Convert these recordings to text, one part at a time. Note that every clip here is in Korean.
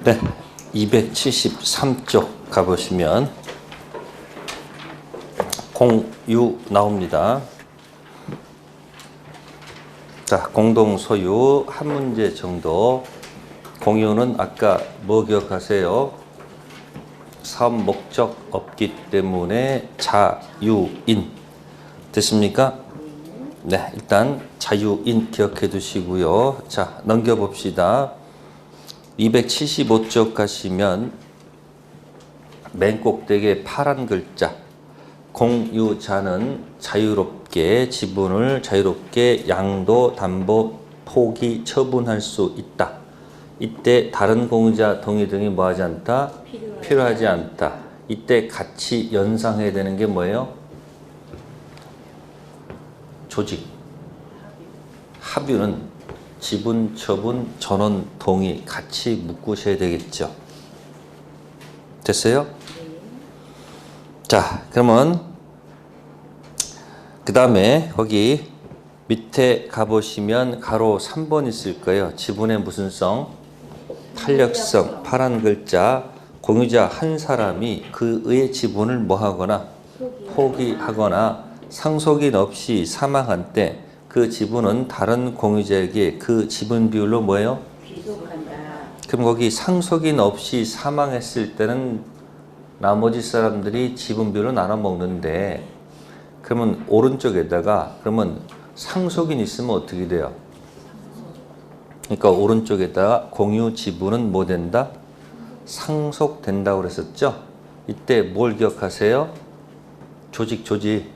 네, 273쪽 가보시면 공유 나옵니다. 자, 공동소유 한 문제 정도. 공유는 아까 뭐 기억하세요? 사업 목적 없기 때문에 자유인. 됐습니까? 네, 일단 자유인 기억해 두시고요. 자, 넘겨봅시다. 275쪽 가시면 맨 꼭대기에 파란 글자 공유자는 자유롭게 지분을 자유롭게 양도, 담보, 포기, 처분할 수 있다. 이때 다른 공유자 동의 등이 뭐하지 않다? 필요하지 않다. 이때 같이 연상해야 되는 게 뭐예요? 조직. 합유는 지분, 처분, 전원, 동의 같이 묶으셔야 되겠죠. 됐어요? 자, 그러면 그 다음에 거기 밑에 가보시면 가로 3번 있을 거예요. 지분의 무슨 성? 탄력성. 파란 글자. 공유자 한 사람이 그의 지분을 뭐하거나 포기하거나 상속인 없이 사망한 때 그 지분은 다른 공유자에게 그 지분 비율로 뭐예요? 귀속한다. 그럼 거기 상속인 없이 사망했을 때는 나머지 사람들이 지분 비율로 나눠 먹는데, 그러면 오른쪽에다가 그러면 상속인 있으면 어떻게 돼요? 그러니까 오른쪽에다가 공유 지분은 뭐 된다? 상속된다고 그랬었죠? 이때 뭘 기억하세요? 조직.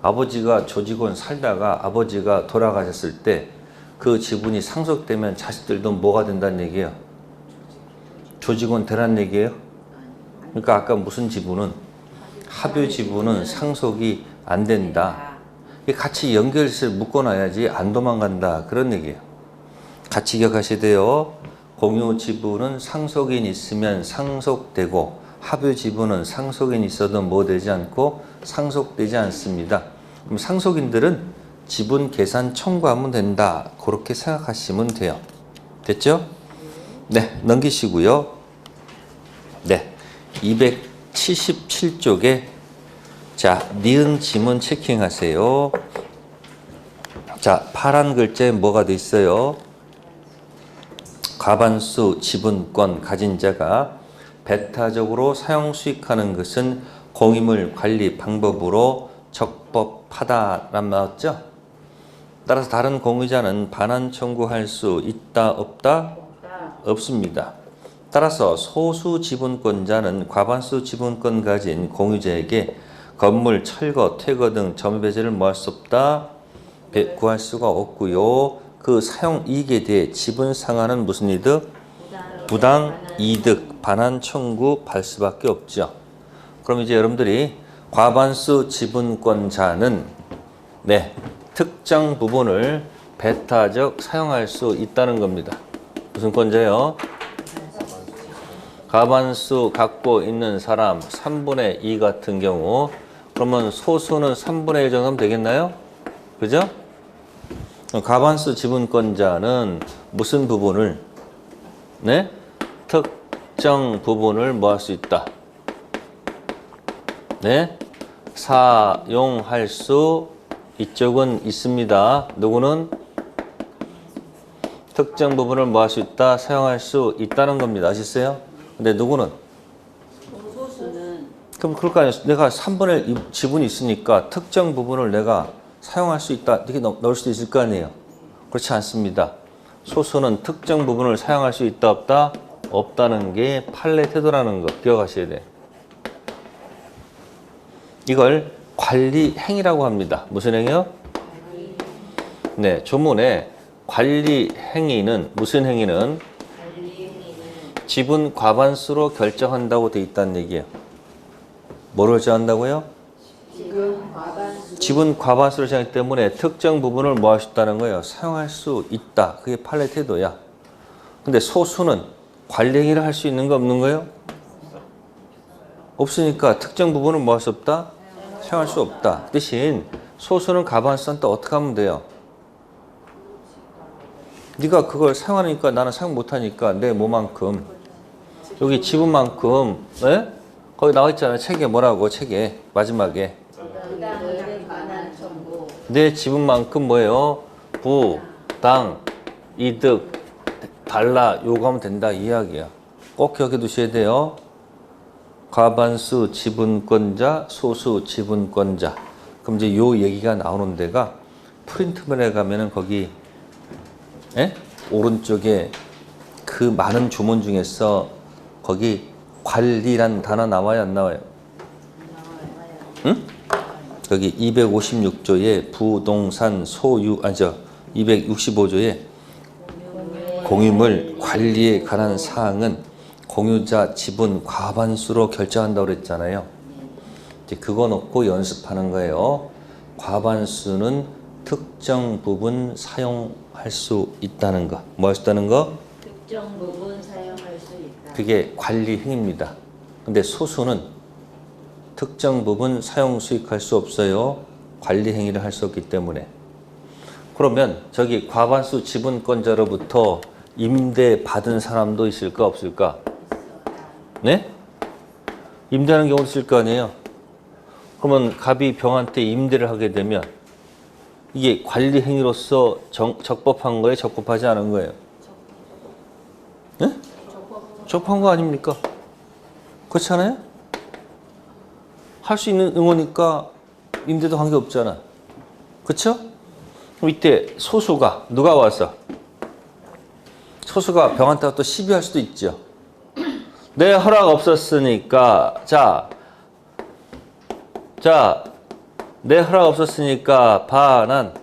아버지가 조직원 살다가 아버지가 돌아가셨을 때 그 지분이 상속되면 자식들도 뭐가 된다는 얘기예요? 조직원 되라는 얘기예요? 그러니까 아까 무슨 지분은? 합유 지분은 상속이 안 된다. 같이 연결해서 묶어놔야지 안 도망간다. 그런 얘기예요. 같이 기억하셔야 돼요. 공유 지분은 상속인 있으면 상속되고 합유 지분은 상속인 있어도 뭐 되지 않고 상속되지 않습니다. 그럼 상속인들은 지분 계산 청구하면 된다. 그렇게 생각하시면 돼요. 됐죠? 네, 넘기시고요. 네, 277쪽에 자, 니은 지문 체킹하세요. 자, 파란 글자에 뭐가 돼 있어요? 과반수 지분권 가진 자가 배타적으로 사용 수익하는 것은 공유물 관리 방법으로 적법하다란 나왔죠? 따라서 다른 공유자는 반환 청구할 수 있다, 없다? 없습니다. 따라서 소수 지분권자는 과반수 지분권 가진 공유자에게 건물, 철거, 퇴거 등 점유배제를 뭐 할 수 없다? 구할 수가 없고요. 그 사용 이익에 대해 지분 상환은 무슨 이득? 부당 이득, 반환 청구 받을 수밖에 없죠. 그럼 이제 여러분들이 과반수 지분권자는 네, 특정 부분을 배타적 사용할 수 있다는 겁니다. 무슨 권자요? 과반수 갖고 있는 사람 3분의 2 같은 경우, 그러면 소수는 3분의 1 정도면 되겠나요? 그죠? 과반수 지분권자는 무슨 부분을? 네? 특정 부분을 뭐 할 수 있다? 네? 사용할 수 이쪽은 있습니다. 누구는? 특정 부분을 뭐 할 수 있다? 사용할 수 있다는 겁니다. 아시겠어요? 근데 누구는? 소수는 그럼 그럴 거 아니에요. 내가 3분의 1 지분이 있으니까 특정 부분을 내가 사용할 수 있다. 이렇게 넣을 수도 있을 거 아니에요. 그렇지 않습니다. 소수는 특정 부분을 사용할 수 있다, 없다? 없다는 게 판례 태도라는 거 기억하셔야 돼요. 이걸 관리 행위라고 합니다. 무슨 행위요? 네, 조문에 관리 행위는 무슨 행위는? 지분 과반수로 결정한다고 돼 있다는 얘기예요. 뭐를 결정한다고요? 지분 과반수를 정하기 때문에 특정 부분을 뭐 할 수 있다는 거예요? 사용할 수 있다. 그게 판례 태도야. 근데 소수는 관리 행위를 할 수 있는 거 없는 거예요? 없으니까 특정 부분은 뭐 할 수 없다? 사용할 수 없다. 대신 소수는 과반수는 또 어떻게 하면 돼요? 네가 그걸 사용하니까 나는 사용 못하니까 내 뭐만큼 여기 지분만큼 에? 거기 나와 있잖아요. 책에 뭐라고 책에 마지막에 부당이득에 관한 정보. 내 지분만큼 뭐예요? 부당 이득 달라 요구하면 된다 이 이야기야. 꼭 기억해 두셔야 돼요. 과반수 지분권자, 소수 지분권자. 그럼 이제 요 얘기가 나오는 데가 프린트맨에 가면은 거기 오른쪽에 그 많은 주문 중에서 거기 관리란 단어 나와요 안 나와요? 응? 여기 256조에 부동산 소유 265조에 공유물 관리에 관한 사항은 공유자 지분 과반수로 결정한다고 그랬잖아요. 이제 그거 놓고 연습하는 거예요. 과반수는 특정 부분 사용할 수 있다는 거. 뭐 할 수 있다는 거? 특정 부분 사용할 수 있다. 그게 관리 행위입니다. 근데 소수는 특정 부분 사용 수익할 수 없어요. 관리 행위를 할 수 없기 때문에. 그러면 저기 과반수 지분권자로부터 임대 받은 사람도 있을까 없을까? 네? 임대하는 경우도 있을 거 아니에요. 그러면 갑이 병한테 임대를 하게 되면 이게 관리 행위로서 적법한 거예요? 적법하지 않은 거예요? 네? 적법한 거 아닙니까? 그렇지 않아요? 할 수 있는 응어니까 임대도 관계없잖아. 그렇죠? 그럼 이때 소수가 누가 와서 소수가 병한테 또 시비할 수도 있죠. 내 허락 없었으니까 내 허락 없었으니까 반환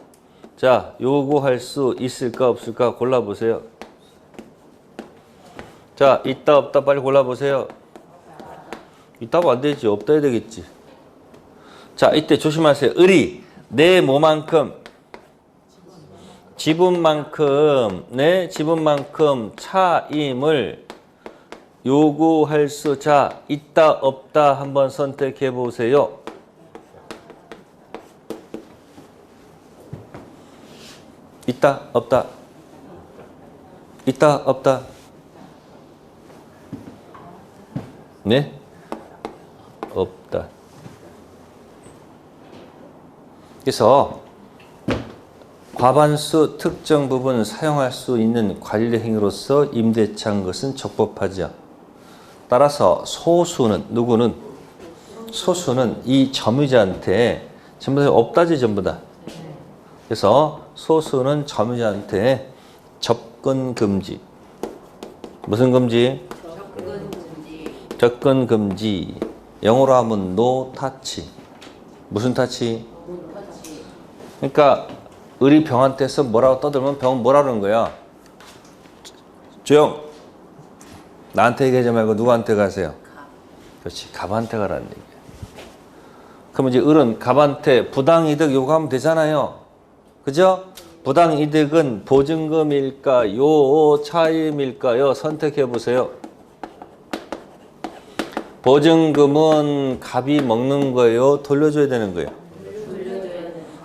요구할 수 있을까 없을까 골라보세요. 있다 없다 빨리 골라보세요. 있다고 안 되지. 없다 해야 되겠지. 이때 조심하세요. 을이 내 뭐만큼 지분만큼 내 지분만큼 차임을 요구할 수 있다 없다 한번 선택해 보세요. 있다 없다 있다 없다 네? 없다. 그래서 과반수 특정 부분 사용할 수 있는 관리 행위로서 임대차 한 것은 적법하죠. 따라서 소수는 누구는? 소수는 이 점유자한테 전부 다 없다지 전부 다. 그래서 소수는 점유자한테 접근 금지. 무슨 금지? 접근 금지. 영어로 하면 no touch. 무슨 touch? 그러니까 을이 병한테서 뭐라고 떠들면 병은 뭐라 그러는 거야? 조용. 나한테 얘기하지 말고 누구한테 가세요? 그렇지. 갑한테 가라는 얘기야. 그럼 이제 을은 갑한테 부당이득 요구하면 되잖아요. 그죠? 부당이득은 보증금일까요? 차임일까요? 선택해 보세요. 보증금은 갑이 먹는 거예요? 돌려줘야 되는 거예요?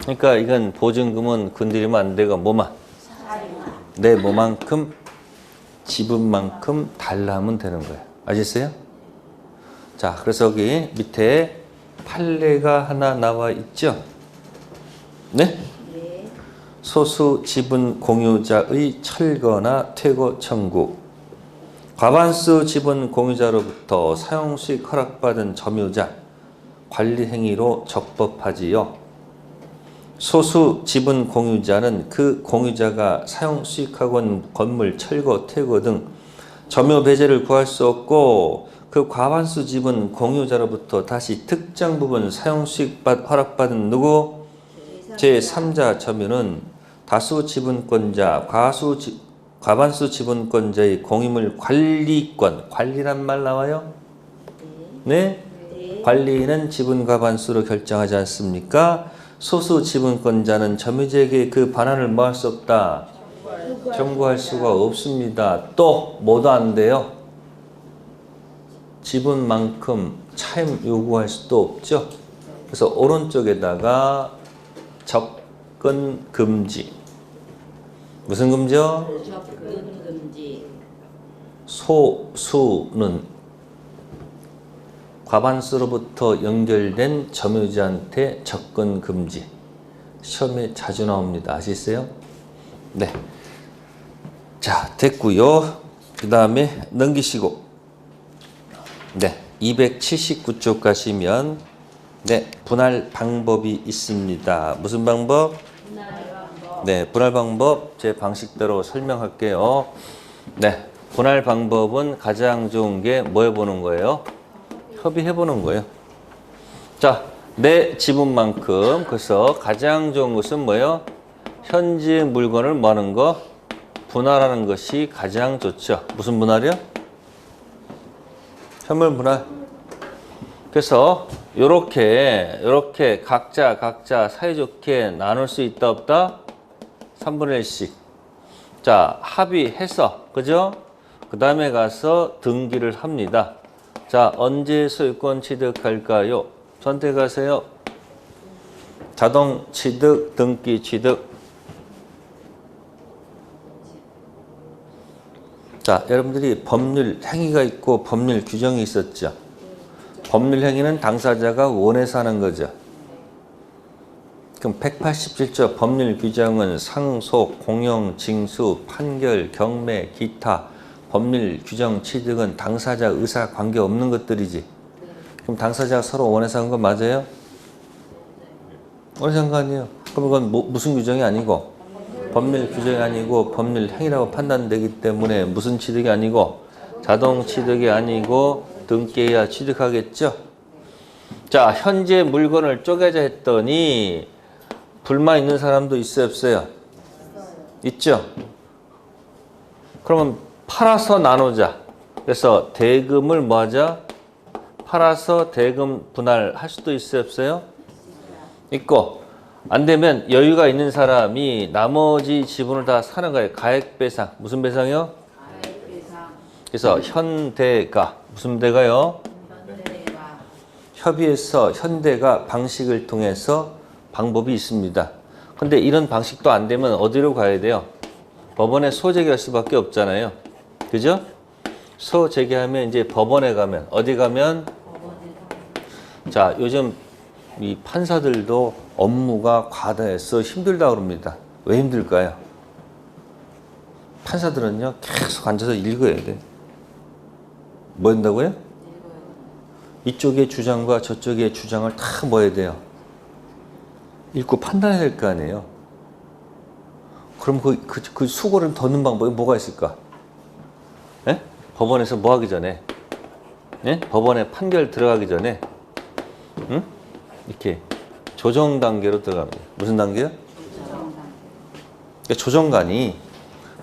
그러니까 이건 보증금은 건드리면 안 되고 뭐만? 내 뭐만큼 지분만큼 달라 하면 되는 거예요. 아셨어요? 그래서 여기 밑에 판례가 하나 나와 있죠? 네? 소수 지분 공유자의 철거나 퇴거 청구. 과반수 지분 공유자로부터 사용수익 허락받은 점유자 관리 행위로 적법하지요. 소수 지분 공유자는 그 공유자가 사용수익하고 있는 건물 철거, 퇴거 등 점유 배제를 구할 수 없고 그 과반수 지분 공유자로부터 다시 특정 부분 사용수익 허락받은 누구? 제3자 점유는 다수 지분권자, 과반수 지분권자의 공유물 관리권, 관리란 말 나와요? 네? 관리는 지분 과반수로 결정하지 않습니까? 소수 지분권자는 점유자에게 그 반환을 뭐 할 수 없다? 청구할 수가 없습니다. 또 뭐도 안 돼요? 지분만큼 차임 요구할 수도 없죠. 그래서 오른쪽에다가 접근 금지. 무슨 금지요? 접근 금지. 소수는 과반수로부터 연결된 점유자한테 접근 금지. 시험에 자주 나옵니다. 아시겠어요? 네. 자, 됐고요. 그 다음에 넘기시고. 네. 279쪽 가시면 네, 분할 방법이 있습니다. 무슨 방법? 분할 방법. 네, 분할 방법 제 방식대로 설명할게요. 네, 분할 방법은 가장 좋은 게 뭐 해보는 거예요? 협의해보는 거예요. 자, 내 지분만큼. 그래서 가장 좋은 것은 뭐예요? 현재 물건을 뭐 하는 거? 분할하는 것이 가장 좋죠. 무슨 분할이요? 현물 분할. 그래서 요렇게 각자 사이좋게 나눌 수 있다 없다? 3분의 1씩. 자, 합의해서, 그죠? 그 다음에 가서 등기를 합니다. 자, 언제 소유권 취득할까요? 선택하세요. 자동 취득, 등기 취득. 자, 여러분들이 법률 행위가 있고 법률 규정이 있었죠. 법률 행위는 당사자가 원해서 하는 거죠. 그럼 187조 법률 규정은 상속, 공용, 징수, 판결, 경매, 기타 법률 규정 취득은 당사자 의사 관계 없는 것들이지. 그럼 당사자가 서로 원해서 한 건 맞아요? 원해서 한 거 아니에요. 그럼 이건 무슨 규정이 아니고 법률 규정이 아니고 법률 행위라고 판단되기 때문에 무슨 취득이 아니고 자동 취득이 아니고 등기해야 취득하겠죠. 자, 현재 물건을 쪼개자 했더니 불만 있는 사람도 있어요, 없어요? 있죠. 그러면 팔아서 나누자. 그래서 대금을 뭐 하자? 팔아서 대금 분할할 수도 있어요, 없어요? 있고. 안 되면 여유가 있는 사람이 나머지 지분을 다 사는 거예요. 가액 배상. 무슨 배상이요? 가액 배상. 그래서 현대가 무슨 대가요? 현대가. 협의해서 현대가 방식을 통해서 방법이 있습니다. 근데 이런 방식도 안 되면 어디로 가야 돼요? 법원에 소제기할 수밖에 없잖아요. 그죠? 소제기하면 이제 법원에 가면 어디 가면? 자, 요즘 이 판사들도 업무가 과다해서 힘들다 그럽니다. 왜 힘들까요? 판사들은요 계속 앉아서 읽어야 돼. 뭐 한다고요? 이쪽의 주장과 저쪽의 주장을 다 뭐 해야 돼요? 읽고 판단해야 될 거 아니에요. 그럼 그 수고를 덮는 방법이 뭐가 있을까? 예? 법원에서 뭐 하기 전에? 예? 법원에 판결 들어가기 전에 응? 이렇게 조정 단계로 들어갑니다. 무슨 단계요? 그러니까 조정관이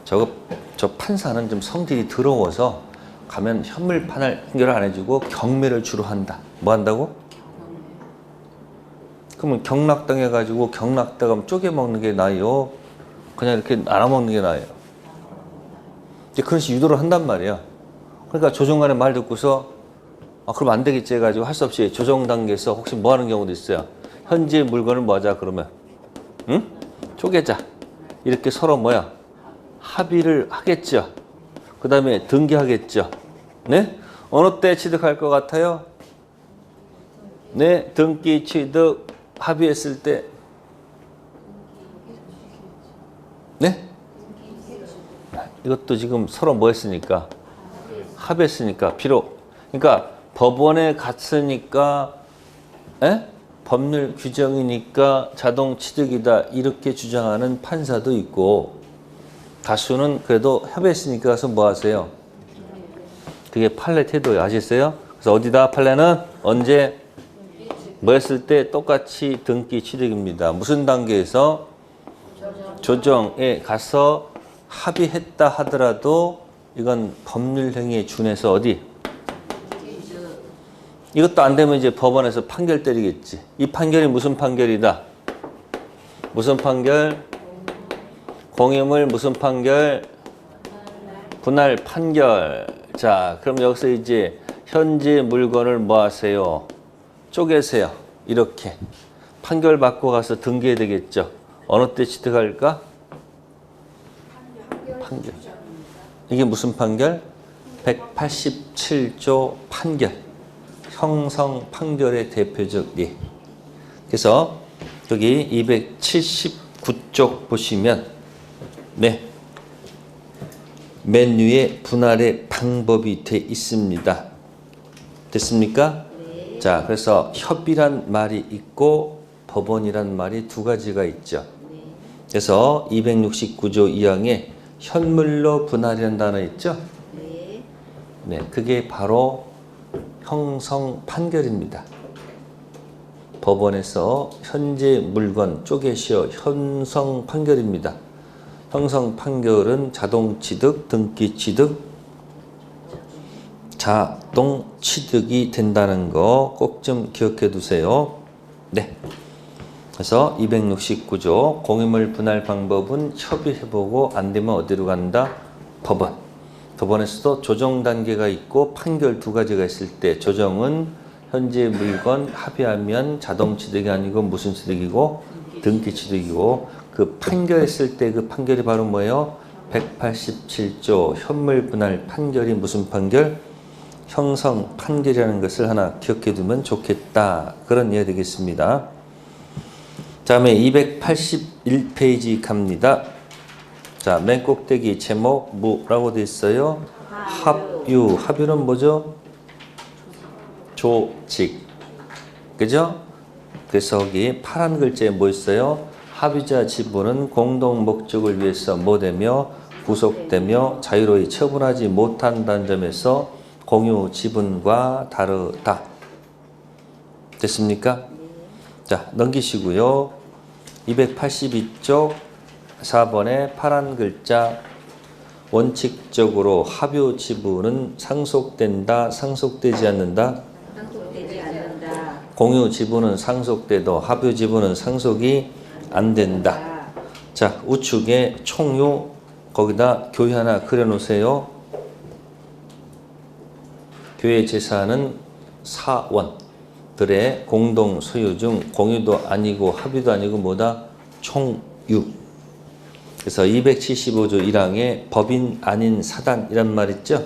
저 판사는 좀 성질이 더러워서 가면 현물 판결을 안 해주고 경매를 주로 한다. 뭐 한다고? 그러면 경락당해가지고 경락당하면 쪼개먹는 게 나아요? 그냥 이렇게 나눠먹는 게 나아요? 이제 그런 식으로 유도를 한단 말이야. 그러니까 조정관의 말 듣고서 그럼 안 되겠지 해가지고 할 수 없이 조정 단계에서 혹시 뭐 하는 경우도 있어요. 현재 물건을 뭐 하자 그러면? 응? 쪼개자. 이렇게 서로 뭐야? 합의를 하겠죠. 그 다음에 등기하겠죠. 네? 어느 때 취득할 것 같아요? 네? 등기 취득 합의했을 때. 네? 이것도 지금 서로 뭐 했으니까? 합의했으니까 비록. 그러니까 법원에 갔으니까 법률 규정이니까 자동 취득이다 이렇게 주장하는 판사도 있고 다수는 그래도 협의했으니까 가서 뭐 하세요? 그게 판례 태도예요. 아시겠어요? 그래서 어디다 판례는 언제 뭐 했을 때 똑같이 등기 취득입니다. 무슨 단계에서? 조정에 가서 합의했다 하더라도 이건 법률 행위에 준해서 어디? 이것도 안 되면 이제 법원에서 판결 때리겠지. 이 판결이 무슨 판결이다? 무슨 판결? 공유물 무슨 판결? 분할 판결. 자, 그럼 여기서 이제 현재 물건을 뭐 하세요? 쪼개세요. 이렇게. 판결 받고 가서 등기해야 되겠죠. 어느 때 취득할까? 판결. 이게 무슨 판결? 187조 판결. 형성 판결의 대표적 예. 그래서 여기 279쪽 보시면 네. 맨 위에 분할의 방법이 돼 있습니다. 됐습니까? 네. 자, 그래서 협의란 말이 있고 법원이란 말이 두 가지가 있죠. 네. 그래서 269조 2항에 현물로 분할이라는 단어 있죠? 네. 네, 그게 바로 형성 판결입니다. 법원에서 현재 물건 쪼개시어 형성 판결입니다. 형성 판결은 자동 취득, 등기 취득, 자동 취득이 된다는 거 꼭 좀 기억해 두세요. 네. 그래서 269조 공유물 분할 방법은 협의해보고 안 되면 어디로 간다? 법원. 법원에서도 조정 단계가 있고 판결 두 가지가 있을 때 조정은 현재 물건 합의하면 자동 취득이 아니고 무슨 취득이고 등기 취득이고 그 판결했을 때 그 판결이 바로 뭐예요? 187조 현물 분할 판결이 무슨 판결? 형성 판결이라는 것을 하나 기억해 두면 좋겠다. 그런 이해 되겠습니다. 다음에 281페이지 갑니다. 자, 맨 꼭대기 제목 뭐라고 되어 있어요? 합유. 합유는 뭐죠? 조직. 그죠? 그래서 여기 파란 글자에 뭐 있어요? 합의자 지분은 공동 목적을 위해서 뭐 되며 구속되며 자유로이 처분하지 못한다는 점에서 공유 지분과 다르다. 됐습니까? 자, 넘기시고요. 282쪽 4번에 파란 글자 원칙적으로 합유 지분은 상속된다, 상속되지 않는다? 상속되지 않는다. 공유 지분은 상속돼도 합유 지분은 상속이 안 된다. 자, 우측에 총유 거기다 교회 하나 그려놓으세요. 교회 재산은 사원들의 공동 소유 중 공유도 아니고 합유도 아니고 뭐다? 총유. 그래서 275조 1항에 법인 아닌 사단이란 말 있죠?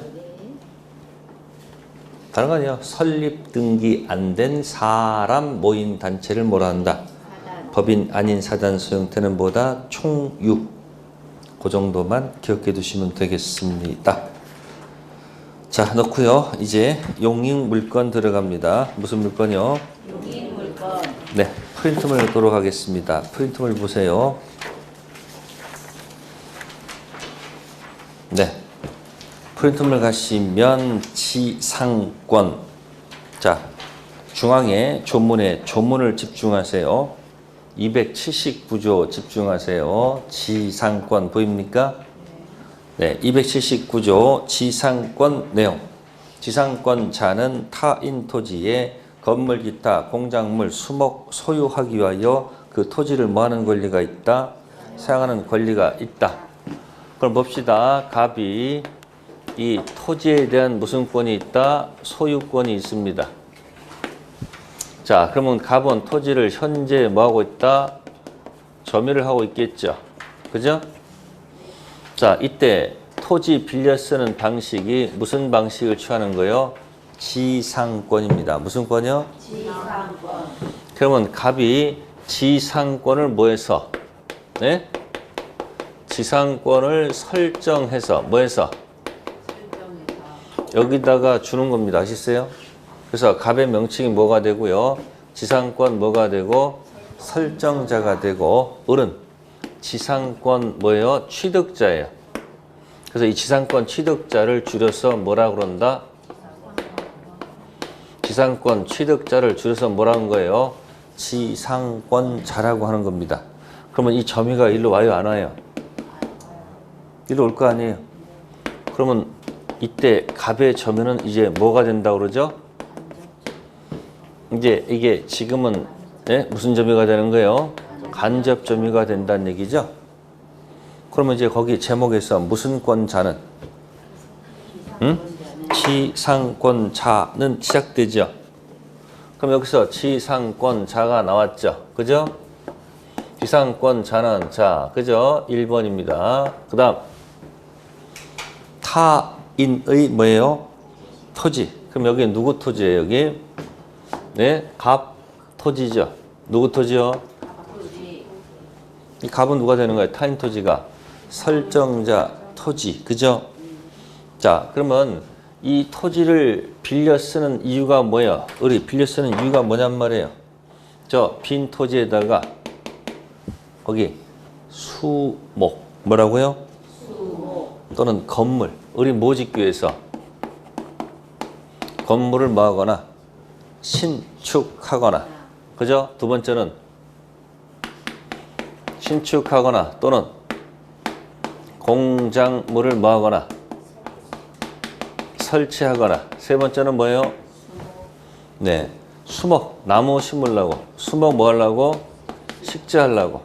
다른 거 아니에요. 설립 등기 안 된 사람 모임 단체를 뭐라 한다? 사단. 법인 아닌 사단 소형태는 뭐다? 총유. 그 정도만 기억해 두시면 되겠습니다. 자, 넣고요. 이제 용익 물건 들어갑니다. 무슨 물건이요? 용익 물건. 네, 프린트물 넣도록 하겠습니다. 프린트물 보세요. 네, 프린트물 가시면 지상권. 자, 중앙에 조문을 집중하세요. 279조 집중하세요. 지상권 보입니까? 네, 279조 지상권 내용. 지상권자는 타인 토지에 건물, 기타, 공작물, 수목 소유하기 위하여 그 토지를 뭐하는 권리가 있다? 사용하는 권리가 있다. 그럼 봅시다. 갑이 이 토지에 대한 무슨 권이 있다? 소유권이 있습니다. 자, 그러면 갑은 토지를 현재 뭐하고 있다? 점유를 하고 있겠죠. 그죠? 자, 이때 토지 빌려 쓰는 방식이 무슨 방식을 취하는 거예요? 지상권입니다. 무슨 권이요? 지상권. 그러면 갑이 지상권을 뭐해서? 네? 지상권을 설정해서 뭐해서? 설정해서. 여기다가 주는 겁니다. 아시겠어요? 그래서 갑의 명칭이 뭐가 되고요? 지상권 뭐가 되고? 설정자가 되고 을은 지상권 뭐예요? 취득자예요. 그래서 이 지상권 취득자를 줄여서 뭐라 그런다? 지상권 취득자를 줄여서 뭐라는 거예요? 지상권자라고 하는 겁니다. 그러면 이 점유가 일로 와요, 안 와요? 일로 올 거 아니에요? 그러면 이때 갑의 점유는 이제 뭐가 된다고 그러죠? 이제 이게 지금은 예? 무슨 점유가 되는 거예요? 간접 점유가 된다는 얘기죠? 그러면 이제 거기 제목에서 무슨 권자는? 응? 지상권자는 시작되죠? 그럼 여기서 지상권자가 나왔죠? 그죠? 지상권자는 자, 그죠? 1번입니다. 그 다음 타인의 뭐예요? 토지. 그럼 여기 누구 토지예요? 여기 네, 갑 토지죠. 누구 토지요? 이 갑은 누가 되는 거예요? 타인 토지가 설정자 토지, 그죠? 자, 그러면 이 토지를 빌려 쓰는 이유가 뭐예요? 우리 빌려 쓰는 이유가 뭐냔 말이에요. 저 빈 토지에다가 거기 수목 뭐라고요? 수목. 또는 건물. 우리 뭐 짓기 위해서? 건물을 뭐 하거나 신축하거나, 그죠? 두 번째는 신축하거나 또는 공작물을 뭐 하거나 설치하거나. 세 번째는 뭐예요? 네, 수목, 나무 심으려고. 수목 뭐 하려고? 식재하려고.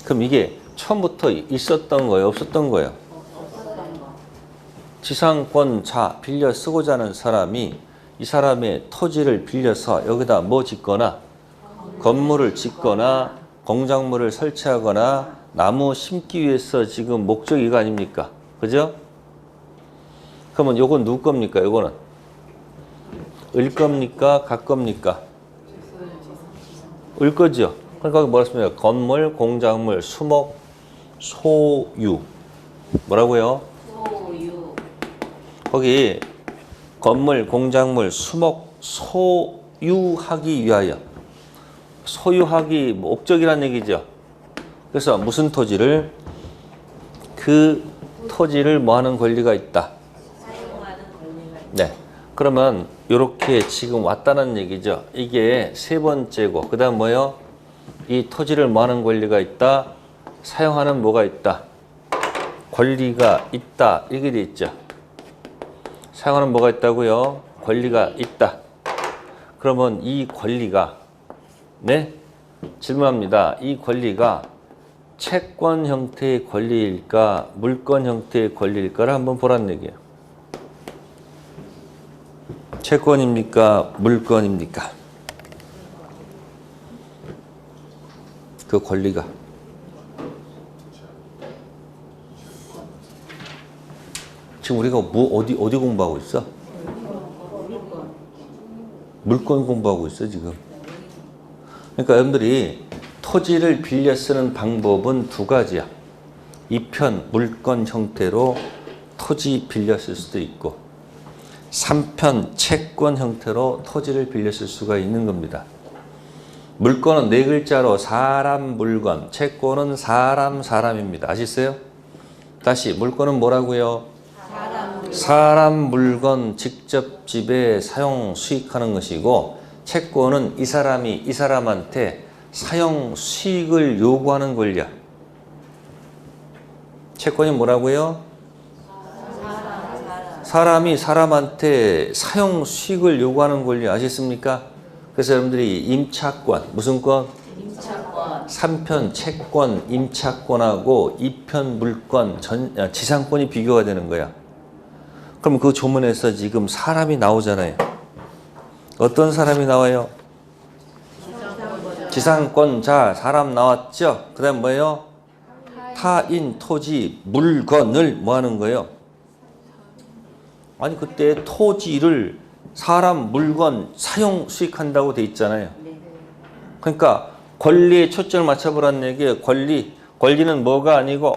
그럼 이게 처음부터 있었던 거예요? 없었던 거예요? 지상권자 빌려 쓰고자 하는 사람이 이 사람의 토지를 빌려서 여기다 뭐 짓거나 건물을 짓거나 공작물을 설치하거나 나무 심기 위해서 지금 목적이 이거 아닙니까? 그죠? 그러면 요건 누구 겁니까? 요거는 을 겁니까? 각 겁니까? 을 거죠. 그러니까 뭐라 했습니까? 건물, 공작물, 수목, 소유. 뭐라고요? 소유. 거기 건물, 공작물, 수목, 소유하기 위하여. 소유하기 목적이란 얘기죠. 그래서 무슨 토지를? 그 토지를 뭐 하는 권리가 있다. 사용하는 권리가 있다. 네. 그러면 이렇게 지금 왔다는 얘기죠. 이게 세 번째고, 그 다음 뭐요? 이 토지를 뭐 하는 권리가 있다? 사용하는 뭐가 있다? 권리가 있다. 이게 돼 있죠. 사용하는 뭐가 있다고요? 권리가 있다. 그러면 이 권리가, 네? 질문합니다. 이 권리가 채권 형태의 권리일까? 물권 형태의 권리일까를 한번 보라는 얘기예요. 채권입니까? 물권입니까? 그 권리가. 지금 우리가 어디 공부하고 있어? 물권 공부하고 있어, 지금. 그러니까 여러분들이 토지를 빌려 쓰는 방법은 두 가지야. 2편 물권 형태로 토지 빌려 쓸 수도 있고 3편 채권 형태로 토지를 빌려 쓸 수가 있는 겁니다. 물권은 네 글자로 사람, 물건, 채권은 사람, 사람입니다. 아시겠어요? 다시 물권은 뭐라고요? 사람, 물건 직접 지배, 사용, 수익하는 것이고 채권은 이 사람이 이 사람한테 사용, 수익을 요구하는 권리야. 채권이 뭐라고요? 사람이 사람한테 사용, 수익을 요구하는 권리 아시겠습니까? 그래서 여러분들이 임차권, 무슨 권? 임차권. 3편 채권, 임차권하고 2편 물권, 지상권이 비교가 되는 거야. 그럼 그 조문에서 지금 사람이 나오잖아요. 어떤 사람이 나와요? 지상권자, 사람 나왔죠? 그 다음 뭐예요? 타인, 토지, 물건을 뭐 하는 거예요? 아니 그때 토지를 사람, 물건, 사용, 수익한다고 돼 있잖아요. 그러니까 권리에 초점을 맞춰보라는 얘기예요. 권리는 뭐가 아니고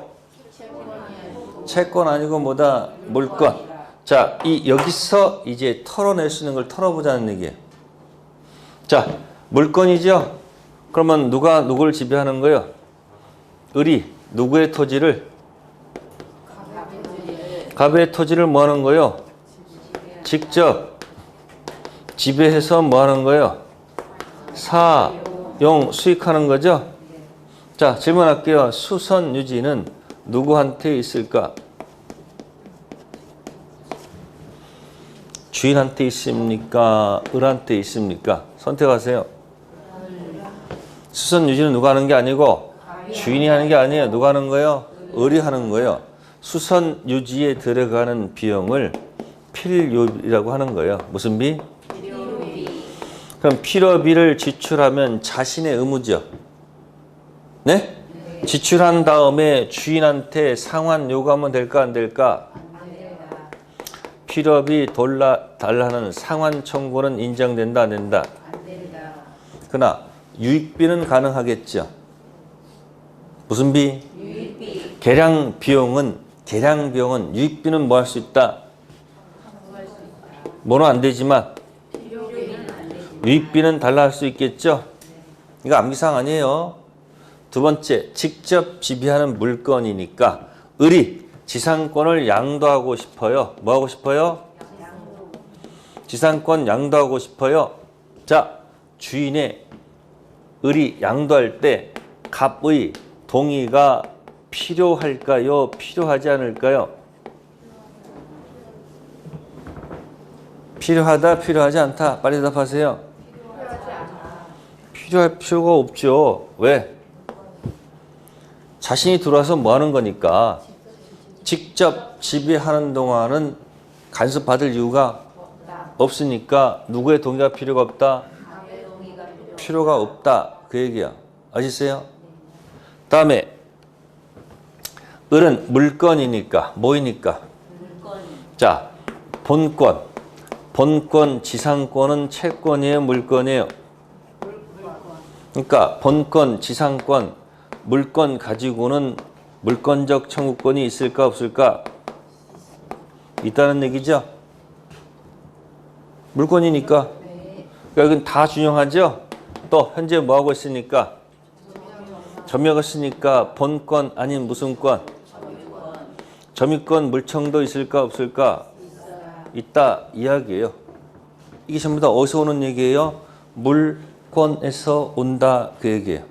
채권 아니고 뭐다? 물건. 자, 여기서 이제 털어낼 수 있는 걸 털어보자는 얘기예요. 자, 물건이죠? 그러면 누가 누구를 지배하는 거예요? 을이 누구의 토지를? 갑의 토지를 뭐 하는 거예요? 직접 지배해서 뭐 하는 거예요? 사용, 수익하는 거죠? 자, 질문할게요. 수선 유지는 누구한테 있을까? 주인한테 있습니까? 을한테 있습니까? 선택하세요. 수선 유지는 누가 하는 게 아니고 주인이 하는 게 아니에요. 누가 하는 거예요? 을이 하는 거예요. 수선 유지에 들어가는 비용을 필요비라고 하는 거예요. 무슨 비? 필요비. 그럼 필요비를 지출하면 자신의 의무죠. 네? 지출한 다음에 주인한테 상환 요구하면 될까 안 될까? 필요업이 달라하는 상환 청구는 인정된다 안 된다? 안 된다. 그러나 유익비는 가능하겠죠. 무슨 비? 유익비. 계량 비용은 유익비는 뭐 할 수 있다? 뭐는 안 되지만 필요비는 안 되지. 유익비는 달라할 수 있겠죠. 이거 암기사항 아니에요. 두 번째, 직접 지배하는 물건이니까 을이 지상권을 양도하고 싶어요. 뭐 하고 싶어요? 지상권 양도하고 싶어요. 자, 주인의 을이 양도할 때 갑의 동의가 필요할까요? 필요하지 않을까요? 필요하다, 필요하지 않다. 빨리 대답하세요. 필요할 필요가 없죠. 왜? 자신이 들어와서 뭐 하는 거니까. 직접 지배하는 동안은 간섭받을 이유가 없으니까 누구의 동의가 필요가 없다? 남의 동의가 필요가 없다. 그 얘기야. 아시세요? 다음에 을은 물건이니까 뭐이니까? 물건. 자, 본권 지상권은 채권이에요, 물건이에요? 그러니까 본권, 지상권, 물건 가지고는 물권적 청구권이 있을까 없을까? 있다는 얘기죠. 물건이니까. 그러니까 이건 다 준용하죠. 또 현재 뭐 하고 있으니까? 점유하고 있으니까 본권 아닌 무슨 권? 점유권 물청도 있을까 없을까? 있다 이야기예요. 이게 전부 다 어디서 오는 얘기예요? 물권에서 온다 그 얘기예요.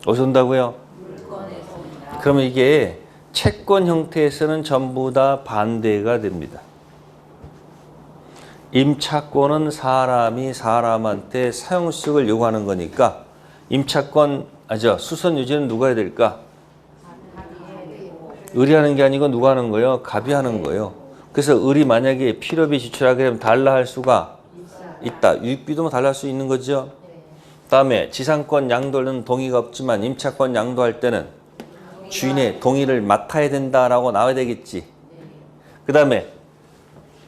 어디서 온다고요? 물건에서 온다. 그러면 이게 채권 형태에서는 전부 다 반대가 됩니다. 임차권은 사람이 사람한테 사용수익을 요구하는 거니까 임차권 수선 유지는 누가 해야 될까? 을이 하는 게 아니고 누가 하는 거예요? 갑이 하는 거예요. 그래서 을이 만약에 필요비 지출하게 되면 달라 할 수가 있다. 유익비도 달라 할 수 있는 거죠. 다음에 지상권 양도는 동의가 없지만 임차권 양도할 때는 주인의 동의를 맡아야 된다라고 나와야 되겠지. 그 다음에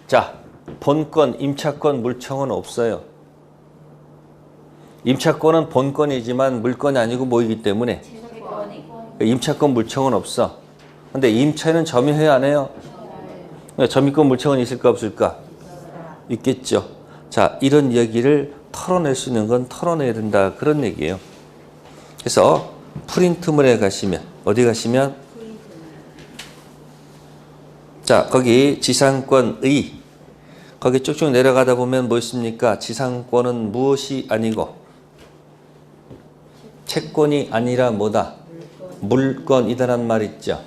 자, 본권, 임차권, 물청은 없어요. 임차권은 본권이지만 물건이 아니고 뭐이기 때문에 임차권, 물청은 없어. 근데 임차인은 점유해야 안 해요? 점유권, 물청은 있을까 없을까? 있겠죠. 자, 이런 얘기를 털어낼 수 있는 건 털어내야 된다. 그런 얘기예요. 그래서 프린트물에 가시면 어디 가시면 자, 거기 지상권의 거기 쭉쭉 내려가다 보면 뭐 있습니까? 지상권은 무엇이 아니고 채권이 아니라 뭐다? 물건이다란 말 있죠.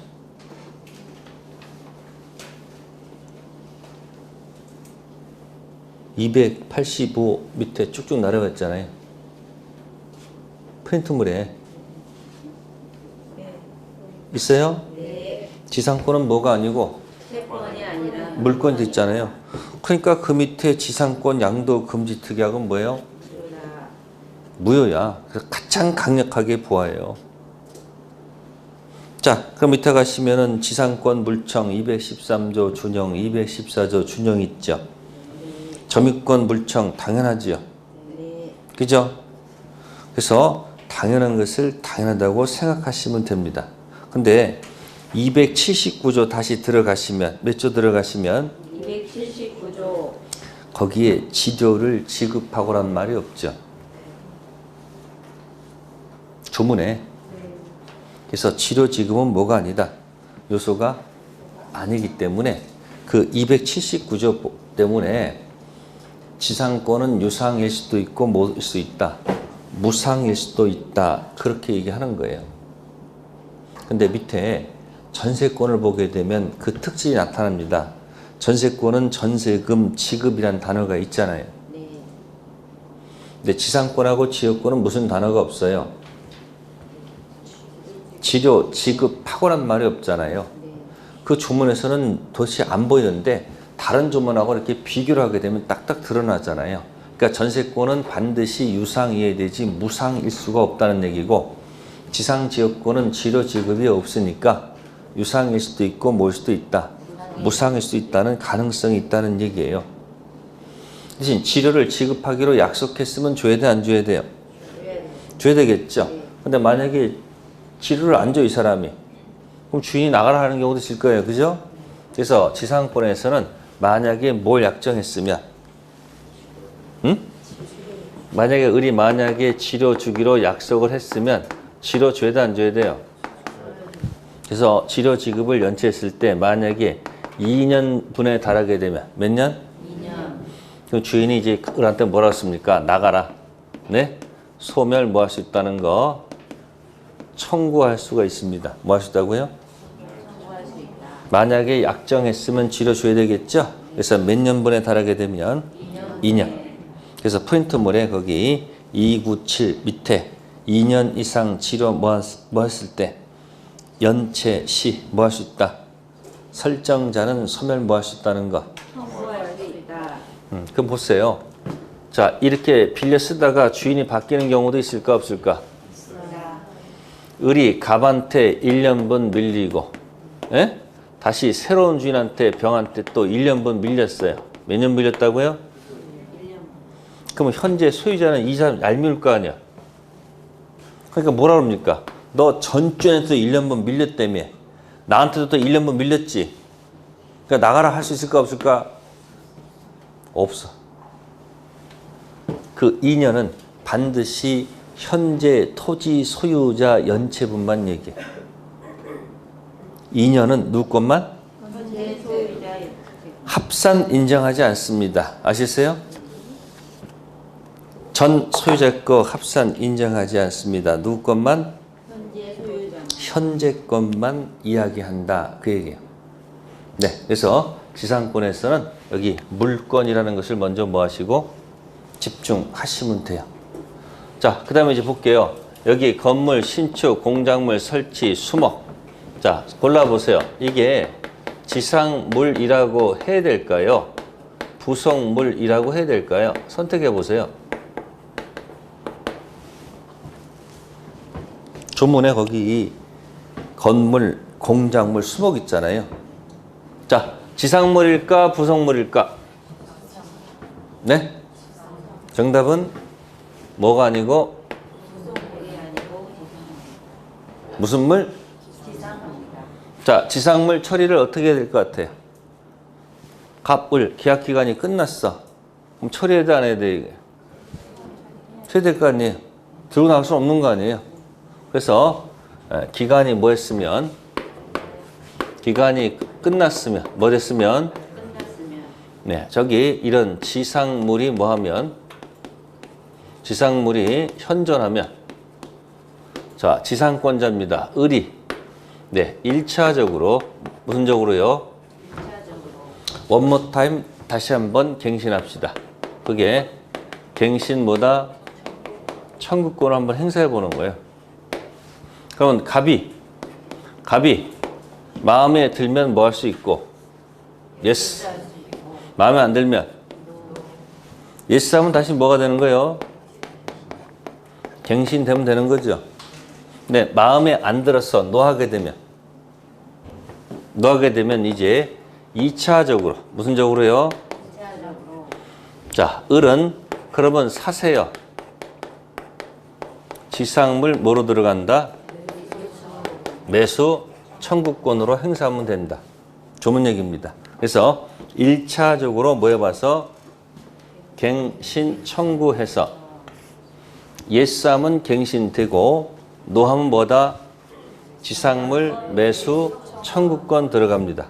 (285) 밑에 쭉쭉 내려갔잖아요. 프린트물에 있어요? 지상권은 뭐가 아니고 채권이 아니라 물건이 있잖아요. 그러니까 그 밑에 지상권 양도 금지 특약은 뭐예요? 무효야. 그래서 가장 강력하게 보아해요. 자, 그럼 밑에 가시면은 지상권 물청 213조 준용, 214조 준용 있죠. 점유권 물청 당연하지요. 그죠? 그래서 당연한 것을 당연하다고 생각하시면 됩니다. 근데 279조 다시 들어가시면 몇 조 들어가시면 279조 거기에 지료를 지급하고란 말이 없죠. 조문에. 그래서 지료 지급은 뭐가 아니다. 요소가 아니기 때문에 그 279조 때문에 지상권은 유상일 수도 있고 뭐일 수 있다. 무상일 수도 있다. 그렇게 얘기하는 거예요. 근데 밑에 전세권을 보게 되면 그 특징이 나타납니다. 전세권은 전세금 지급이라는 단어가 있잖아요. 근데 지상권하고 지역권은 무슨 단어가 없어요. 지료, 지급하고란 말이 없잖아요. 그 조문에서는 도대체 안 보이는데 다른 조문하고 이렇게 비교를 하게 되면 딱딱 드러나잖아요. 그러니까 전세권은 반드시 유상이어야 되지 무상일 수가 없다는 얘기고 지상지역권은 지료 지급이 없으니까 유상일 수도 있고 뭘 수도 있다. 무상일 수 있다는 가능성이 있다는 얘기예요. 대신 치료를 지급하기로 약속했으면 줘야 돼, 안 줘야 돼요? 줘야 되겠죠. 근데 만약에 치료를 안 줘, 이 사람이. 그럼 주인이 나가라 하는 경우도 있을 거예요. 그죠? 그래서 지상권에서는 만약에 뭘 약정했으면, 만약에 을이 만약에 치료 주기로 약속을 했으면 치료 줘야 돼, 안 줘야 돼요? 그래서 치료 지급을 연체했을 때 만약에 2년분에 달하게 되면 몇 년? 2년. 그럼 주인이 이제 을한테 뭐라고 했습니까? 나가라. 네? 소멸 뭐 할 수 있다는 거 청구할 수가 있습니다. 뭐 할 수 있다고요? 청구할 수 있다. 만약에 약정했으면 치료 줘야 되겠죠? 그래서 몇 년분에 달하게 되면 2년. 그래서 포인트물에 거기 297 밑에 2년 이상 치료 뭐 했을 때 연체 시 뭐 할 수 있다? 설정자는 소멸 뭐 할 수 있다는 거. 청구할 수 있다. 그럼 보세요. 자, 이렇게 빌려 쓰다가 주인이 바뀌는 경우도 있을까 없을까? 있다. 을이 갑한테 1년분 밀리고, 예? 다시 새로운 주인한테 병한테 또 1년분 밀렸어요. 몇 년 밀렸다고요? 1년. 그러면 현재 소유자는 이 사람 얄미울 거 아니야. 그러니까 뭐라 그럽니까? 너 전 주인한테도 1년분 밀렸다며. 나한테도 또 1년분 밀렸지. 그러니까 나가라 할 수 있을까 없을까? 없어. 그 2년은 반드시 현재 토지 소유자 연체분만 얘기해. 2년은 누구 것만? 현재 소유자 합산 인정하지 않습니다. 아시세요? 전 소유자 거 합산 인정하지 않습니다. 누구 것만? 현재 소유자. 현재 것만 이야기한다. 그 얘기예요. 네, 그래서 지상권에서는 여기 물건이라는 것을 먼저 뭐 하시고 집중하시면 돼요. 자, 그 다음에 이제 볼게요. 여기 건물, 신축, 공작물, 설치, 수목. 자, 골라보세요. 이게 지상물이라고 해야 될까요? 부속물이라고 해야 될까요? 선택해 보세요. 조문에 거기 건물, 공작물, 수목 있잖아요. 자, 지상물일까, 부속물일까? 네? 정답은 뭐가 아니고 부속물이 아니고 무슨 물? 지상물이다. 자, 지상물 처리를 어떻게 해야 될 것 같아요? 갑을 계약 기간이 끝났어. 그럼 처리해야 돼, 안 해야 돼, 이게? 처리될 거 아니에요? 들고 나갈 수 없는 거 아니에요? 그래서 기간이 뭐 했으면, 기간이 끝났으면, 뭐 됐으면, 끝났으면 네, 저기 이런 지상물이 뭐 하면, 지상물이 현존하면, 자, 지상권자입니다. 을이, 네, 1차적으로, 무슨 적으로요? 1차적으로 one more time 다시 한번 갱신합시다. 그게 갱신보다 청구권을 한번 행사해 보는 거예요. 그러면 갑이 마음에 들면 뭐 할 수 있고, yes. 할수 있고 마음에 안 들면 yes 하면 다시 뭐가 되는 거예요? 갱신되면 되는 거죠. 네, 마음에 안 들어서 노하게 되면 이제 2차적으로 무슨 적으로요? 2차적으로 자, 을은 그러면 사세요. 지상물 뭐로 들어간다? 매수 청구권으로 행사하면 된다. 조문 얘기입니다. 그래서 1차적으로 뭐 해봐서 갱신 청구해서 예스하면 갱신되고 노하면 뭐다? 지상물 매수 청구권 들어갑니다.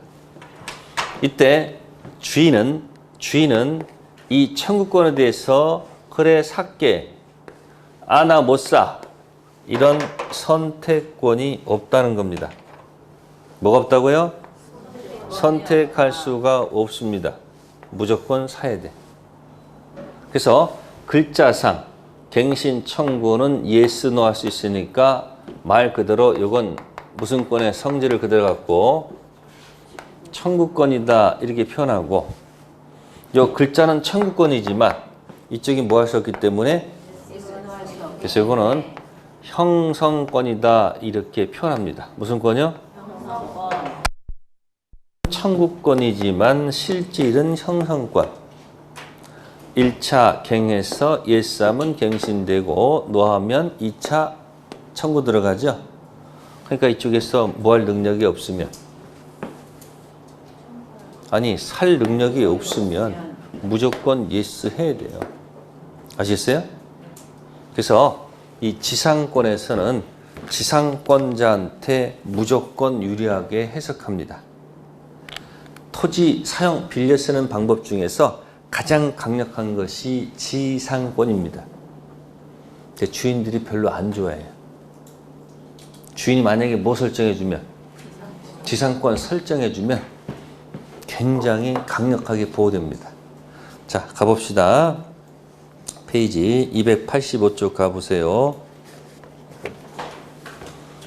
이때 주인은 이 청구권에 대해서 그래 살게 나 못 사 이런 선택권이 없다는 겁니다. 뭐가 없다고요? 선택할 수가 없습니다. 무조건 사야 돼. 그래서 글자상 갱신 청구는 yes, no 할 수 있으니까 말 그대로 이건 무슨 권의 성질을 그대로 갖고 청구권이다 이렇게 표현하고 요 글자는 청구권이지만 이쪽이 뭐 하셨기 때문에 그래서 이거는 형성권이다 이렇게 표현합니다. 무슨 권이요? 청구권이지만 실질은 형성권. 1차 갱해서 예스하면 갱신되고 노하면 2차 청구 들어가죠. 그러니까 이쪽에서 뭐 할 능력이 없으면, 아니 살 능력이 없으면 무조건 예스 해야 돼요. 아시겠어요? 그래서 이 지상권에서는 지상권자한테 무조건 유리하게 해석합니다. 토지 사용 빌려 쓰는 방법 중에서 가장 강력한 것이 지상권입니다. 근데 주인들이 별로 안 좋아해요. 주인이 만약에 뭐 설정해주면, 지상권 설정해주면 굉장히 강력하게 보호됩니다. 자, 가봅시다. 페이지 285쪽 가보세요.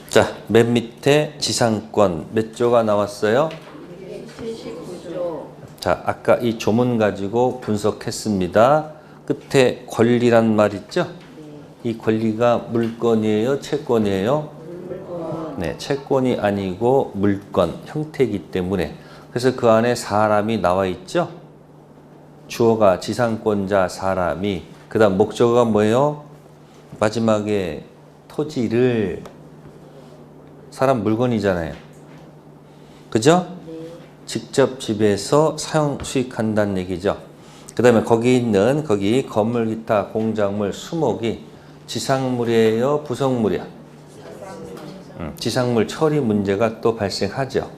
자, 맨 밑에 지상권 몇 조가 나왔어요? 79조. 자, 아까 이 조문 가지고 분석했습니다. 끝에 권리란 말 있죠? 이 권리가 물건이에요? 채권이에요? 네, 채권이 아니고 물건, 형태이기 때문에. 그래서 그 안에 사람이 나와 있죠? 주어가 지상권자 사람이, 그 다음 목적어가 뭐예요? 마지막에 토지를, 사람 물건이잖아요. 그죠? 직접 지배해서 사용 수익한다는 얘기죠. 그 다음에 거기 있는, 거기 건물, 기타, 공작물, 수목이 지상물이에요? 부속물이야? 지상물 처리 문제가 또 발생하죠.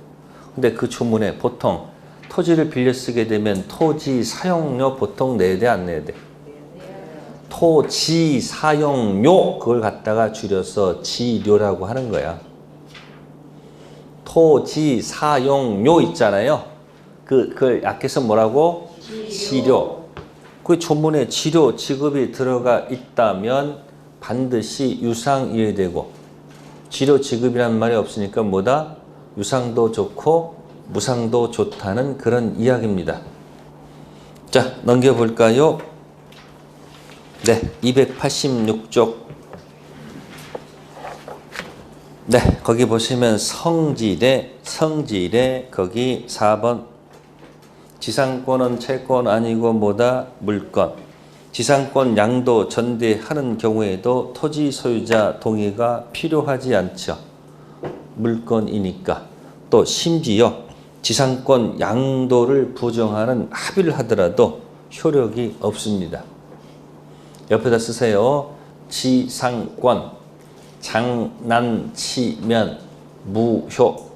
근데 그 조문에 보통 토지를 빌려 쓰게 되면 토지 사용료 보통 내야 돼, 안 내야 돼? 토지 사용료, 그걸 갖다가 줄여서 지료라고 하는 거야. 토지 사용료 있잖아요. 그걸 약해서 뭐라고? 지료. 그 조문에 지료 지급이 들어가 있다면 반드시 유상 이해되고, 지료 지급이란 말이 없으니까 뭐다? 유상도 좋고 무상도 좋다는 그런 이야기입니다. 자, 넘겨볼까요? 네, 286쪽. 네, 거기 보시면 성질에 거기 4번. 지상권은 채권 아니고 뭐다? 물건. 지상권 양도 전대하는 경우에도 토지 소유자 동의가 필요하지 않죠. 물건이니까. 또 심지어 지상권 양도를 부정하는 합의를 하더라도 효력이 없습니다. 옆에다 쓰세요. 지상권 장난치면 무효.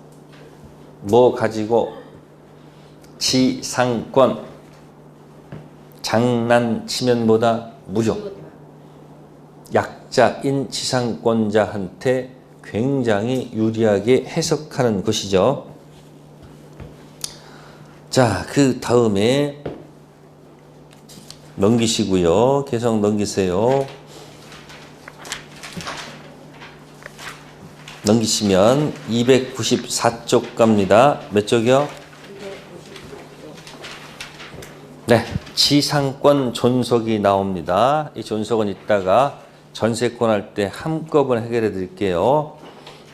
뭐 가지고? 지상권 장난치면 뭐다? 무효. 약자인 지상권자한테 굉장히 유리하게 해석하는 것이죠. 자, 그 다음에 넘기시고요. 계속 넘기세요. 넘기시면 294쪽 갑니다. 몇 쪽이요? 네, 지상권 존속이 나옵니다. 이 존속은 이따가 전세권 할 때 한꺼번에 해결해 드릴게요.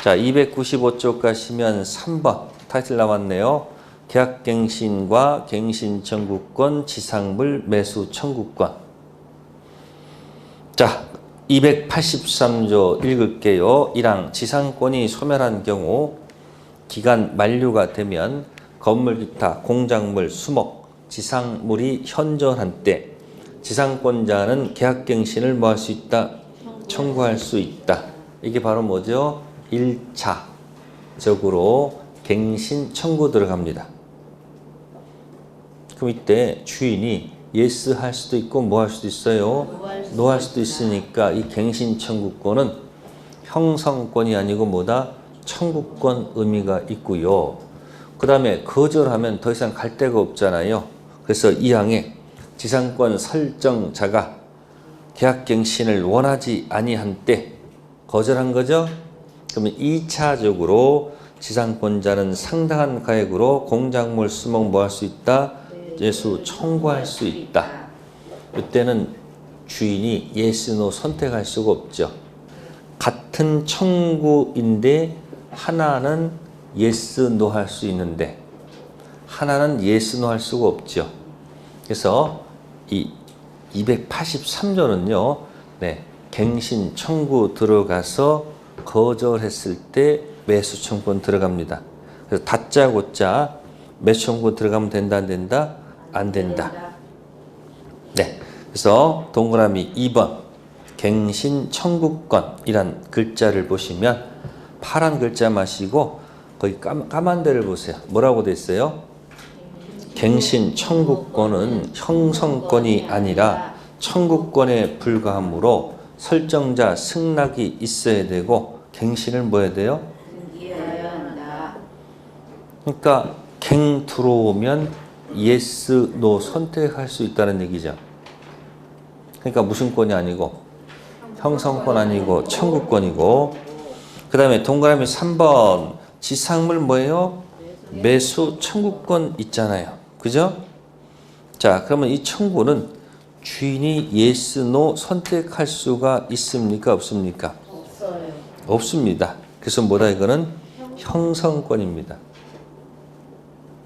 자, 295쪽 가시면 3번 타이틀 나왔네요. 계약갱신과 갱신청구권, 지상물 매수 청구권. 자, 283조 읽을게요. 1항 지상권이 소멸한 경우 기간 만료가 되면 건물, 기타, 공작물, 수목, 지상물이 현존한 때 지상권자는 계약갱신을 뭐 할 수 있다? 청구할 수 있다. 이게 바로 뭐죠? 1차적으로 갱신 청구 들어갑니다. 그럼 이때 주인이 예스 할 수도 있고 뭐 할 수도 있어요? 노 할 수도 있으니까 이 갱신 청구권은 형성권이 아니고 뭐다? 청구권 의미가 있고요. 그 다음에 거절하면 더 이상 갈 데가 없잖아요. 그래서 이 항에 지상권 설정자가 계약갱신을 원하지 아니한 때 거절한 거죠. 그러면 2차적으로 지상권자는 상당한 가액으로 공작물 수목 뭐 할 수 있다? 예수 청구할 수 있다. 이때는 주인이 예스 노 선택할 수가 없죠. 같은 청구인데 하나는 예스 노 할 수 있는데 하나는 yes, no 할 수가 없죠. 그래서 이 283조는요, 네, 갱신 청구 들어가서 거절했을 때 매수 청구권 들어갑니다. 그래서 다짜 고짜 매수 청구권 들어가면 된다, 안 된다? 안 된다. 네, 그래서 동그라미 2번 갱신 청구권이란 글자를 보시면 파란 글자 마시고 거기 까만 데를 보세요. 뭐라고 돼 있어요? 갱신 청구권은 형성권이 아니라 청구권에 불과하므로 설정자 승낙이 있어야 되고 갱신을 뭐 해야 돼요? 등기해야 한다. 그러니까 갱 들어오면 yes, no 선택할 수 있다는 얘기죠. 그러니까 무슨 권이 아니고 형성권 아니고 청구권이고, 그 다음에 동그라미 3번 지상물 뭐예요? 매수 청구권 있잖아요. 그죠? 자, 그러면 이 청구는 주인이 yes, no 선택할 수가 있습니까? 없습니까? 없어요. 없습니다. 그래서 뭐다 이거는 형성권입니다.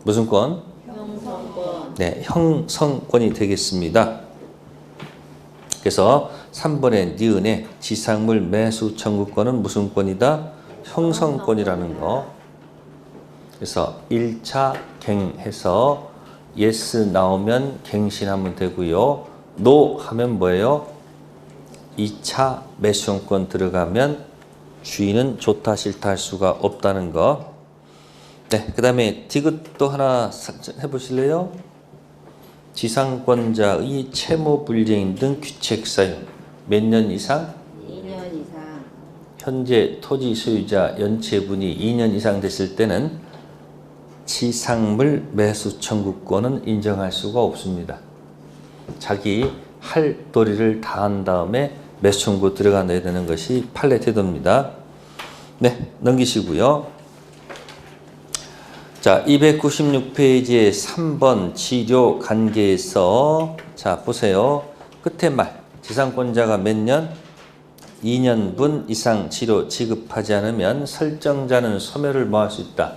무슨 권? 형성권. 네, 형성권이 되겠습니다. 그래서 3번의 니은의 지상물 매수 청구권은 무슨 권이다? 형성권이라는 거. 그래서 1차 갱해서 yes 나오면 갱신하면 되고요. no 하면 뭐예요? 2차 매수청구권 들어가면 주인은 좋다 싫다 할 수가 없다는 거. 네, 그 다음에 디귿도 하나 해보실래요? 지상권자의 채무 불이행 등 귀책 사유 몇 년 이상? 2년 이상. 현재 토지 소유자 연체분이 2년 이상 됐을 때는 지상물 매수 청구권은 인정할 수가 없습니다. 자기 할 도리를 다 한 다음에 매수 청구 들어가야 되는 것이 판례 태도입니다. 네, 넘기시고요. 자, 296페이지의 3번 치료 관계에서 자, 보세요. 끝에 말 지상권자가 몇 년? 2년분 이상 치료 지급하지 않으면 설정자는 소멸을 뭐 할 수 있다?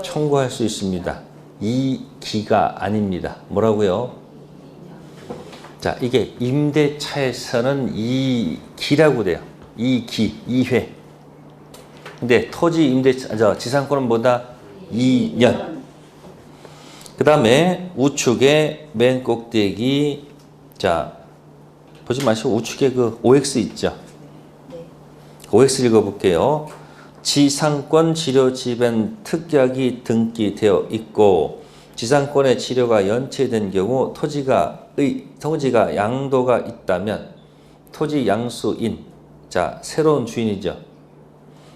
청구할 수 있습니다. 이 기가 아닙니다. 뭐라고요? 자, 이게 임대차에서는 이 기라고 돼요. 이 기, 2회. 근데 토지 임대차, 지상권은 뭐다? 2년. 그 다음에 우측에 맨 꼭대기, 자, 보지 마시고 우측에 그 OX 있죠? OX 읽어볼게요. 지상권 치료 집엔 특약이 등기되어 있고 지상권의 치료가 연체된 경우 토지가 양도가 있다면 토지 양수인, 자, 새로운 주인이죠.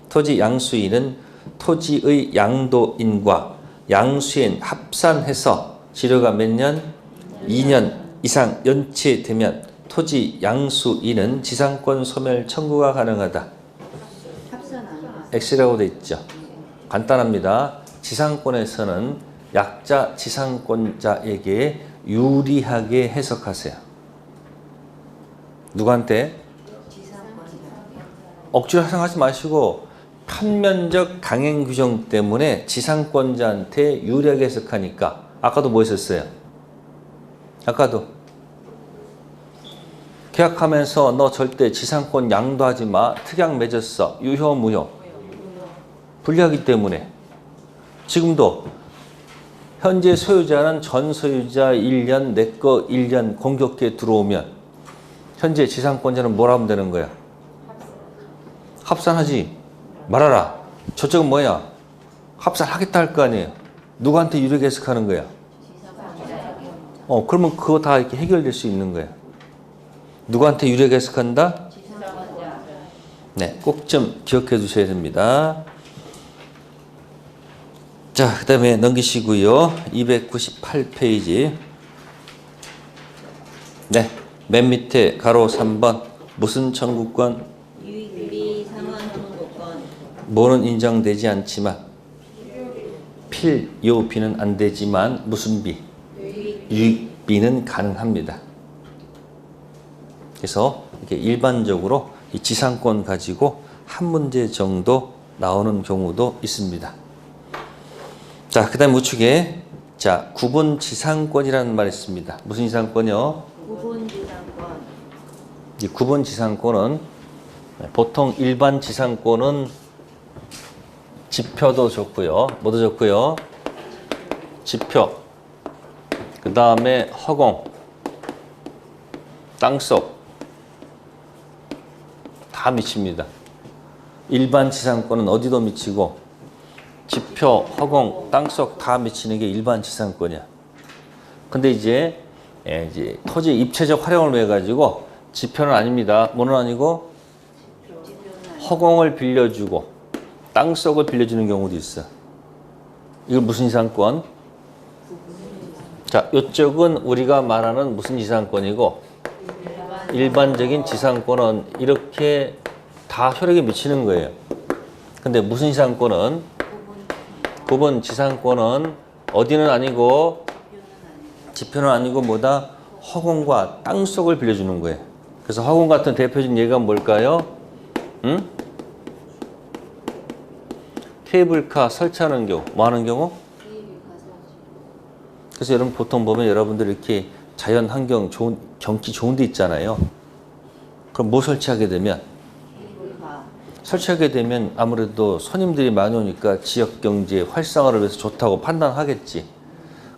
토지 양수인은 토지의 양도인과 양수인 합산해서 치료가 몇 년? 2년 이상 연체되면 토지 양수인은 지상권 소멸 청구가 가능하다. X라고 되어 있죠. 간단합니다. 지상권에서는 약자 지상권자에게 유리하게 해석하세요. 누구한테? 억지로 해석하지 마시고 편면적 강행 규정 때문에 지상권자한테 유리하게 해석하니까 아까도 뭐 했었어요? 아까도 계약하면서 너 절대 지상권 양도하지 마. 특약 맺었어. 유효 무효. 불리하기 때문에. 지금도 현재 소유자는 전 소유자 1년, 내 거 1년 공격해 들어오면 현재 지상권자는 뭘 하면 되는 거야? 합산하지 말아라. 저쪽은 뭐야? 합산하겠다 할 거 아니에요. 누구한테 유리하게 해석하는 거야? 그러면 그거 다 이렇게 해결될 수 있는 거야. 누구한테 유리하게 해석한다? 네, 꼭 좀 기억해 두셔야 됩니다. 자, 그 다음에 넘기시고요. 298페이지. 네, 맨 밑에 가로 3번. 무슨 청구권? 유익비 상환 청구권. 뭐는 인정되지 않지만 필요비는 안 되지만 무슨 비? 유익비는 가능합니다. 그래서 이렇게 일반적으로 이 지상권 가지고 한 문제 정도 나오는 경우도 있습니다. 자, 그 다음에 우측에 자, 구분 지상권이라는 말이 있습니다. 무슨 지상권이요? 구분 지상권. 이 구분 지상권은 보통 일반 지상권은 지표도 좋고요. 뭐도 좋고요? 지표. 그 다음에 허공, 땅속 다 미칩니다. 일반 지상권은 어디도 미치고 지표, 허공, 땅속 다 미치는 게 일반 지상권이야. 근데 이제 토지 입체적 활용을 위해 가지고 지표는 아닙니다. 뭐는 아니고 허공을 빌려주고 땅속을 빌려주는 경우도 있어. 이거 무슨 지상권? 자, 이쪽은 우리가 말하는 무슨 지상권이고 일반적인 지상권은 이렇게 다 효력에 미치는 거예요. 근데 무슨 지상권은 구분 지상권은 어디는 아니고 지표는 아니고 뭐다? 허공과 땅속을 빌려주는 거예요. 그래서 허공 같은 대표적인 예가 뭘까요? 응? 케이블카 설치하는 경우, 뭐 하는 경우? 그래서 여러분 보통 보면 여러분들 이렇게 자연 환경 좋은, 경치 좋은 데 있잖아요. 그럼 뭐 설치하게 되면? 설치하게 되면 아무래도 손님들이 많이 오니까 지역 경제 활성화를 위해서 좋다고 판단하겠지.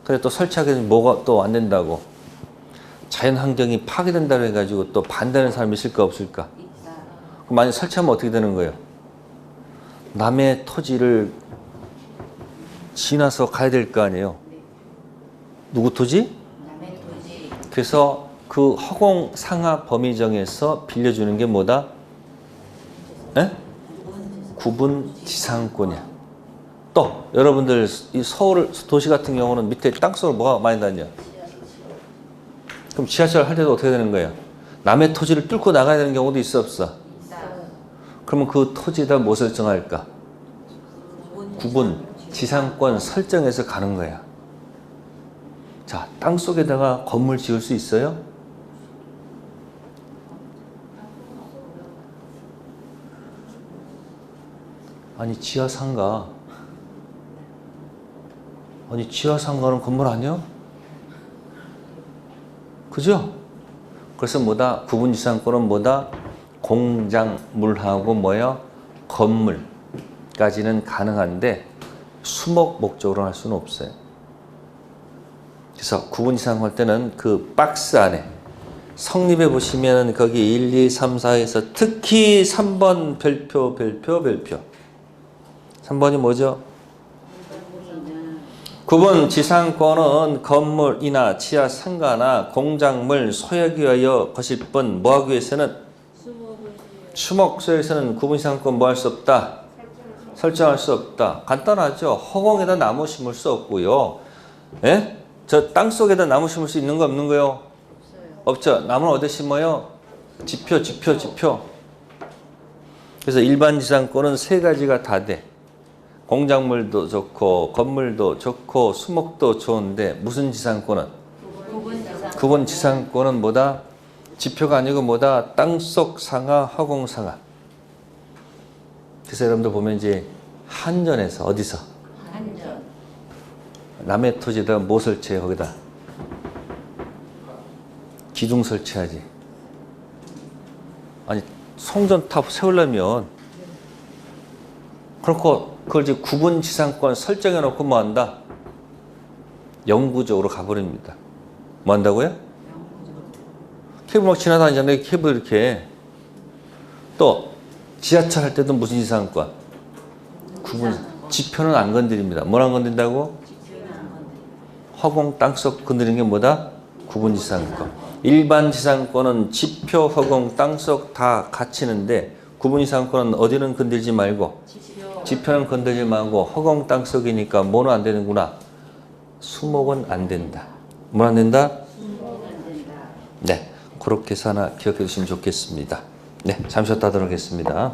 근데 또 설치하게 되면 뭐가 또 안 된다고. 자연 환경이 파괴된다고 해가지고 또 반대하는 사람이 있을까 없을까? 그럼 만약 설치하면 어떻게 되는 거예요? 남의 토지를 지나서 가야 될 거 아니에요. 누구 토지? 남의 토지. 그래서 그 허공 상하 범위 정에서 빌려주는 게 뭐다? 에? 구분 지상권이야. 또 여러분들 이 서울 도시 같은 경우는 밑에 땅속으로 뭐가 많이 다녀? 그럼 지하철 할 때도 어떻게 되는 거예요? 남의 토지를 뚫고 나가야 되는 경우도 있어 없어? 그러면 그 토지에다 뭐 설정할까? 구분 지상권 설정해서 가는 거야. 자, 땅속에다가 건물 지을 수 있어요? 아니 지하상가. 아니 지하상가는 건물 아니야? 그죠? 그래서 뭐다? 구분지상권은 뭐다? 공작물하고 뭐야? 건물까지는 가능한데 수목 목적으로 할 수는 없어요. 그래서 구분지상권 할 때는 그 박스 안에 성립해 보시면 거기 1, 2, 3, 4에서 특히 3번 별표. 3번이 뭐죠? 구분 지상권은 건물이나 지하 상가나 공작물 소유하기 위하여 것일 뿐 뭐하기 위해서는 수목 소유에서는 구분 지상권 뭐 할 수 없다? 설정할 수 없다. 간단하죠. 허공에다 나무 심을 수 없고요. 예? 저 땅속에다 나무 심을 수 있는 거 없는 거요? 없죠. 나무는 어디 심어요? 지표. 그래서 일반 지상권은 세 가지가 다 돼. 공작물도 좋고 건물도 좋고 수목도 좋은데 무슨 지상권은? 구분 지상권은 뭐다? 지표가 아니고 뭐다? 땅속 상하, 허공 상하. 그래서 여러분들 보면 이제 한전에서 어디서? 한전. 남의 토지에다가 뭐 설치해 거기다? 기둥 설치하지. 아니 송전탑 세우려면 그렇고 그걸 이제 구분 지상권 설정해 놓고 뭐 한다? 영구적으로 가버립니다. 뭐 한다고요? 케이블 막 지나다니잖아요. 케이블 이렇게. 또 지하철 할 때도 무슨 지상권? 구분 지표는 안 건드립니다. 뭘 안 건든다고? 허공 땅속 건드리는 게 뭐다? 구분 지상권. 일반 지상권은 지표, 허공, 땅속 다 갇히는데 구분 지상권은 어디는 건들지 말고 지표는 건들지 말고 허공 땅속이니까 뭐는 안 되는구나. 수목은 안 된다. 뭐 안 된다? 수목은 안 된다. 네, 그렇게 해서 하나 기억해 두시면 좋겠습니다. 네, 잠시 쉬었다 하도록 하겠습니다.